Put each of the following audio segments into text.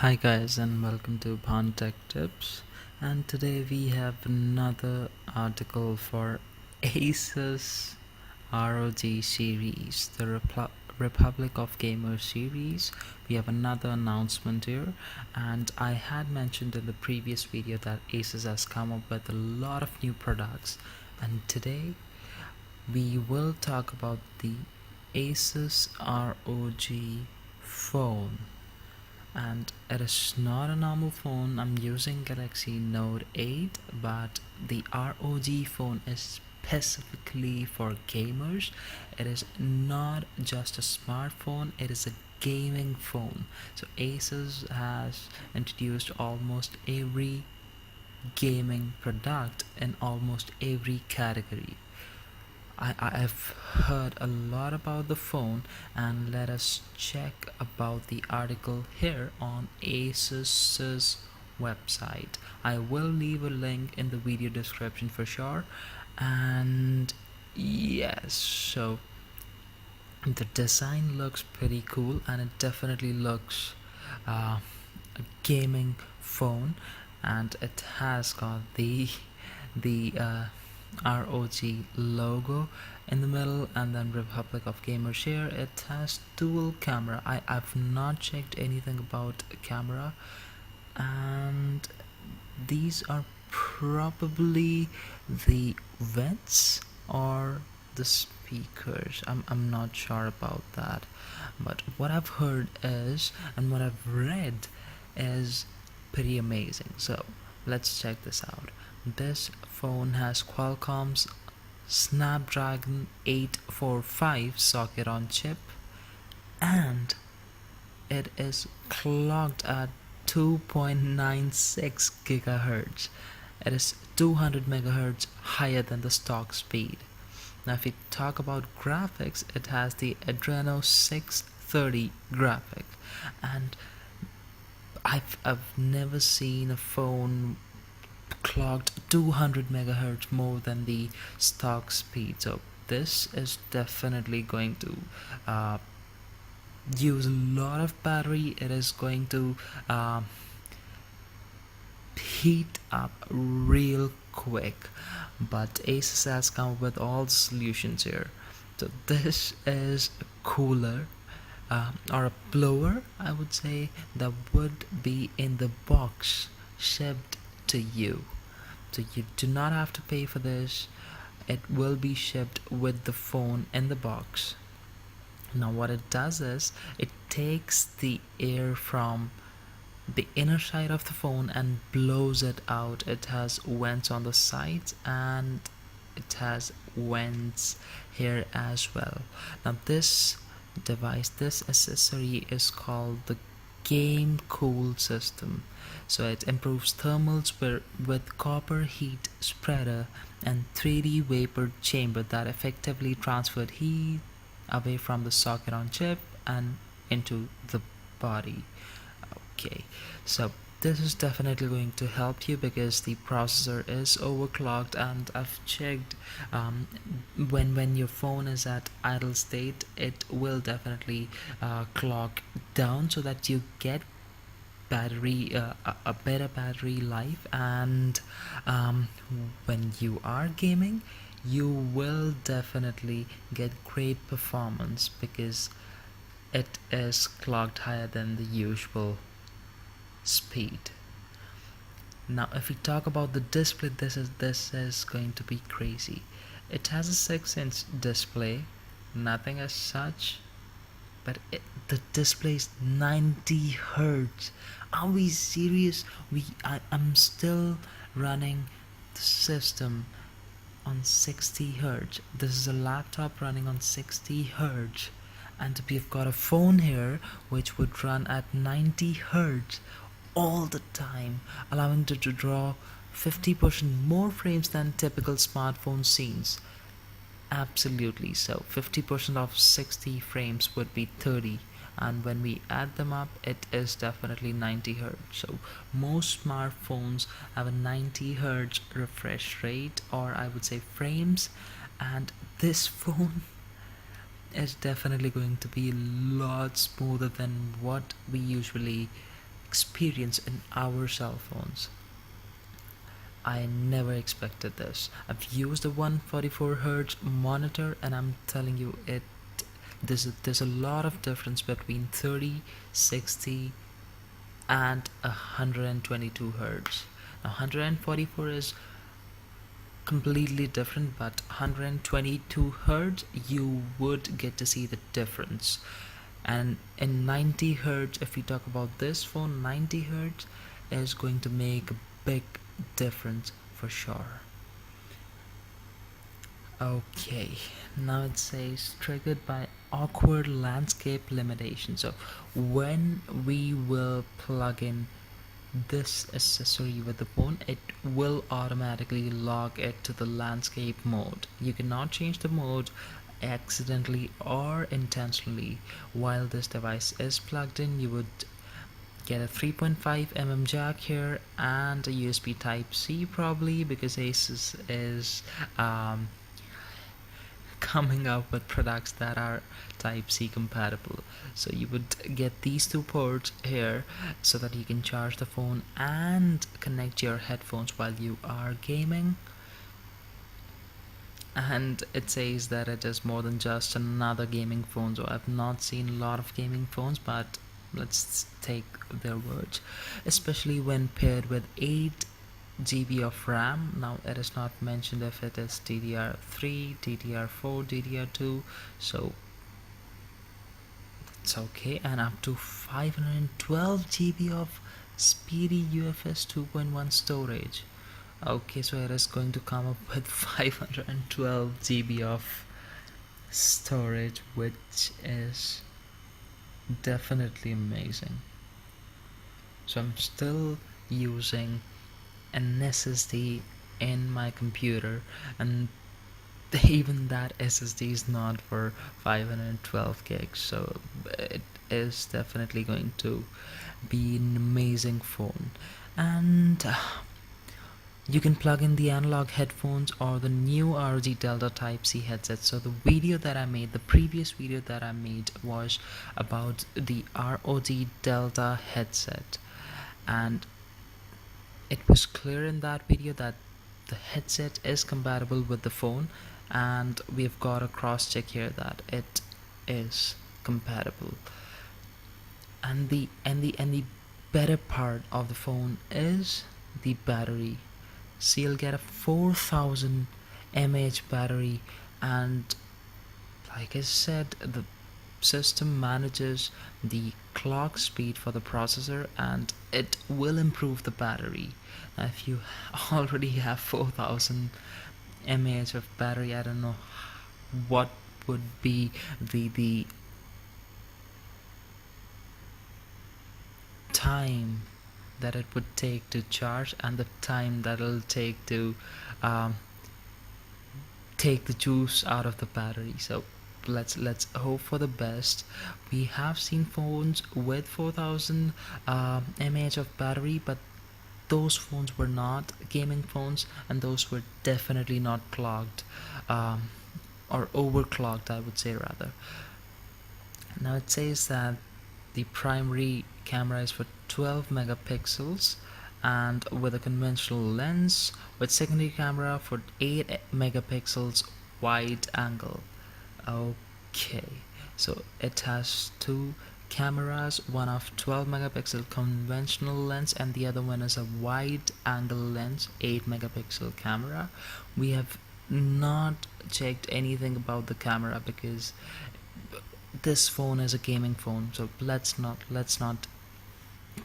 Hi guys, and welcome to Tech Tips. And today we have another article for Asus ROG series, the Republic of Gamers series. We have another announcement here, and I had mentioned in the previous video that Asus has come up with a lot of new products, and today we will talk about the Asus ROG phone. And it is not a normal phone. I'm using Galaxy Note 8, but the ROG phone is specifically for gamers. It is not just a smartphone, it is a gaming phone. So Asus has introduced almost every gaming product in almost every category. I've heard a lot about the phone, and let us check about the article here on Asus's website. I will leave a link in the video description for sure. And yes, so the design looks pretty cool, and it definitely looks a gaming phone, and it has got the ROG logo in the middle, and then Republic of Gamers here. It has dual camera. I've not checked anything about camera, and these are probably the vents or the speakers. I'm not sure about that, but what I've heard is, and what I've read is pretty amazing. So let's check this out. This phone has Qualcomm's Snapdragon 845 socket on chip, and it is clocked at 2.96 gigahertz. It is 200 megahertz higher than the stock speed. Now if we talk about graphics, it has the Adreno 630 graphic, and I've never seen a phone clocked 200 megahertz more than the stock speed. So this is definitely going to use a lot of battery. It is going to heat up real quick, but Asus has come up with all the solutions here. So this is a cooler, or a blower, I would say, that would be in the box shipped to you. So you do not have to pay for this. It will be shipped with the phone in the box. Now what it does is, it takes the air from the inner side of the phone and blows it out. It has vents on the sides, and it has vents here as well. Now this accessory is called the Game Cool system. So it improves thermals with copper heat spreader and 3D vapor chamber that effectively transferred heat away from the socket on chip and into the body. Okay, so this is definitely going to help you because the processor is overclocked, and I've checked, when your phone is at idle state, it will definitely clock down so that you get battery a better battery life, and when you are gaming, you will definitely get great performance because it is clocked higher than the usual speed. Now if we talk about the display, this is going to be crazy. It has a 6-inch display, nothing as such, but the display is 90 hertz. Are we serious? I'm still running the system on 60 hertz. This is a laptop running on 60 hertz, and we've got a phone here which would run at 90 hertz all the time, allowing it to draw 50% more frames than typical smartphone scenes. Absolutely. So 50% of 60 frames would be 30, and when we add them up, it is definitely 90 hertz. So most smartphones have a 90 hertz refresh rate, or I would say frames, and this phone is definitely going to be a lot smoother than what we usually experience in our cell phones. I never expected this. I've used a 144 Hz monitor, and I'm telling you, there's a lot of difference between 30, 60, and 122 Hz. Now 144 is completely different, but 122 Hz you would get to see the difference. And in 90 Hz, if we talk about this phone, 90 Hz is going to make a big difference for sure. Okay, now it says triggered by awkward landscape limitation. So when we will plug in this accessory with the phone, it will automatically log it to the landscape mode. You cannot change the mode accidentally or intentionally. While this device is plugged in, you would get a 3.5 jack here and a USB type C, probably because Asus is coming up with products that are type C compatible. So you would get these two ports here so that you can charge the phone and connect your headphones while you are gaming. And it says that it is more than just another gaming phone. So I've not seen a lot of gaming phones, but let's take their words, especially when paired with 8 GB of RAM. Now it is not mentioned if it is DDR3, DDR4, DDR2, so it's okay. And up to 512 GB of speedy UFS 2.1 storage. Okay, so it is going to come up with 512 GB of storage, which is definitely amazing. So I'm still using an SSD in my computer, and even that SSD is not for 512 gigs, so it is definitely going to be an amazing phone. And you can plug in the analog headphones or the new ROG Delta Type-C headset. So the previous video that I made was about the ROG Delta headset, and it was clear in that video that the headset is compatible with the phone, and we've got a cross check here that it is compatible. And the better part of the phone is the battery. So you'll get a 4000 mAh battery, and like I said, the system manages the clock speed for the processor, and it will improve the battery. Now if you already have 4000 mAh of battery, I don't know what would be the time that it would take to charge and the time that it'll take to take the juice out of the battery. So let's hope for the best. We have seen phones with 4000 mAh of battery, but those phones were not gaming phones, and those were definitely not clogged or overclocked, I would say rather. Now it says that the primary camera is for 12 megapixels and with a conventional lens, with secondary camera for 8 megapixels wide angle. Okay, so it has two cameras, one of 12 megapixel conventional lens and the other one is a wide angle lens 8 megapixel camera. We have not checked anything about the camera because this phone is a gaming phone, so let's not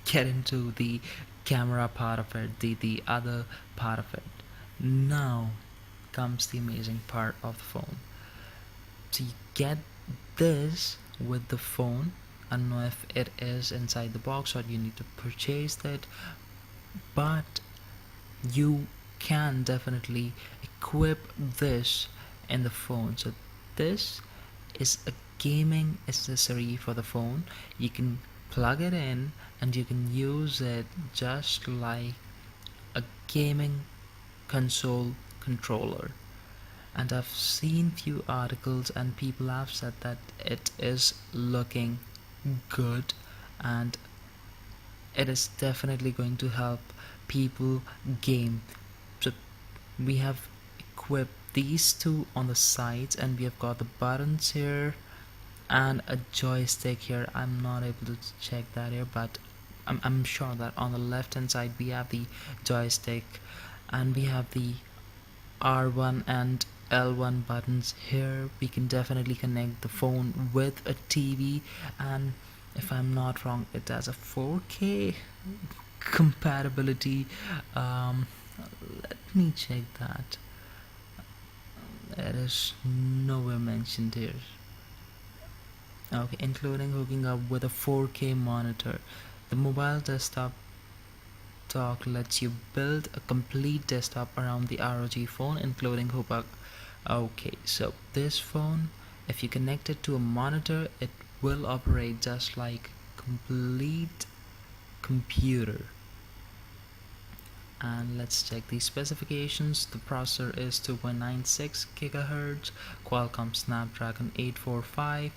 get into the camera part of it, the other part of it. Now comes the amazing part of the phone. So you get this with the phone. I don't know if it is inside the box or you need to purchase it, but you can definitely equip this in the phone. So this is a gaming accessory for the phone. You can plug it in and you can use it just like a gaming console controller. And I've seen few articles and people have said that it is looking good and it is definitely going to help people game. So we have equipped these two on the sides, and we have got the buttons here and a joystick here. I'm not able to check that here, but I'm sure that on the left hand side we have the joystick, and we have the R1 and L1 buttons here. We can definitely connect the phone with a TV, and if I'm not wrong, it has a 4K compatibility. Let me check that. It is nowhere mentioned here. Okay, including hooking up with a 4K monitor. The mobile desktop dock lets you build a complete desktop around the ROG phone, including hookup. Okay, so this phone, if you connect it to a monitor, it will operate just like complete computer. And let's check the specifications. The processor is 2.96 GHz, Qualcomm Snapdragon 845.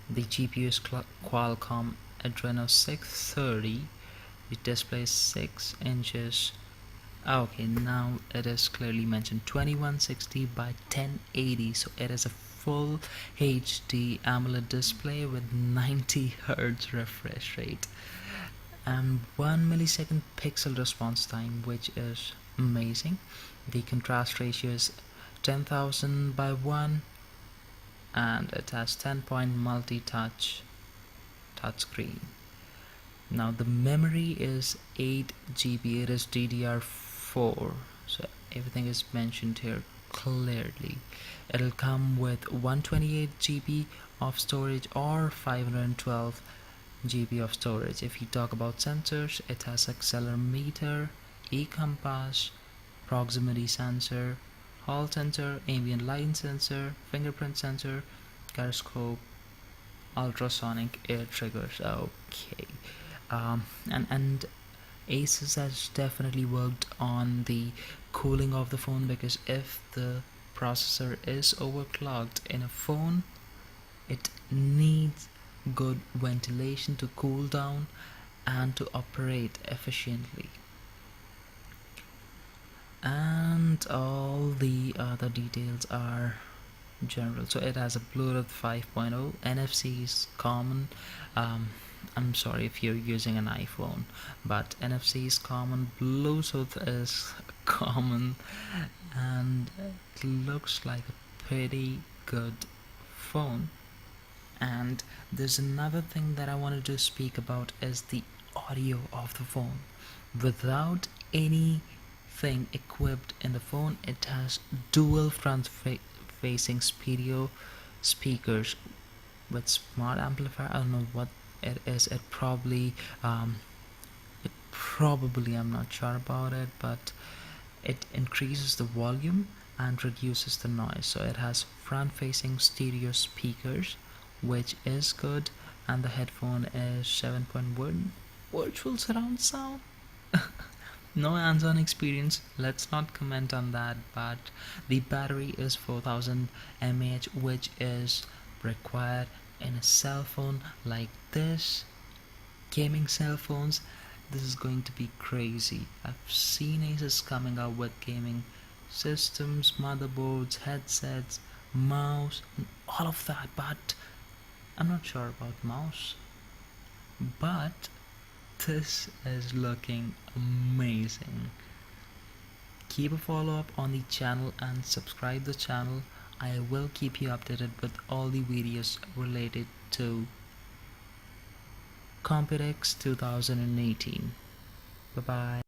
The GPU is Qualcomm Adreno 630. The display is 6 inches. Okay, now it is clearly mentioned 2160 by 1080, so it is a full HD AMOLED display with 90 Hz refresh rate and 1 millisecond pixel response time, which is amazing. The contrast ratio is 10,000 by 1, and it has 10-point multi-touch touchscreen. Now the memory is 8 GB, it is DDR4, so everything is mentioned here clearly. It'll come with 128 GB of storage or 512 GB of storage. If you talk about sensors, it has accelerometer, e-compass, proximity sensor, hall sensor, ambient light sensor, fingerprint sensor, gyroscope, ultrasonic air triggers. Okay, and Asus has definitely worked on the cooling of the phone, because if the processor is overclocked in a phone, it needs good ventilation to cool down and to operate efficiently. And all the other details are general. So it has a Bluetooth 5.0, NFC is common. I'm sorry if you're using an iPhone, but NFC is common, Bluetooth is common, and it looks like a pretty good phone. And there's another thing that I wanted to speak about is the audio of the phone. Without anything equipped in the phone, it has dual front-facing stereo speakers with smart amplifier. I don't know what it is. It probably I'm not sure about it, but it increases the volume and reduces the noise. So it has front-facing stereo speakers, which is good, and the headphone is 7.1 virtual surround sound. No hands-on experience, let's not comment on that, but the battery is 4000 mAh, which is required in a cell phone like this. Gaming cell phones, this is going to be crazy. I've seen Asus coming out with gaming systems, motherboards, headsets, mouse, and all of that, but I'm not sure about mouse. But this is looking amazing. Keep a follow up on the channel and subscribe the channel. I will keep you updated with all the videos related to Computex 2018. Bye bye.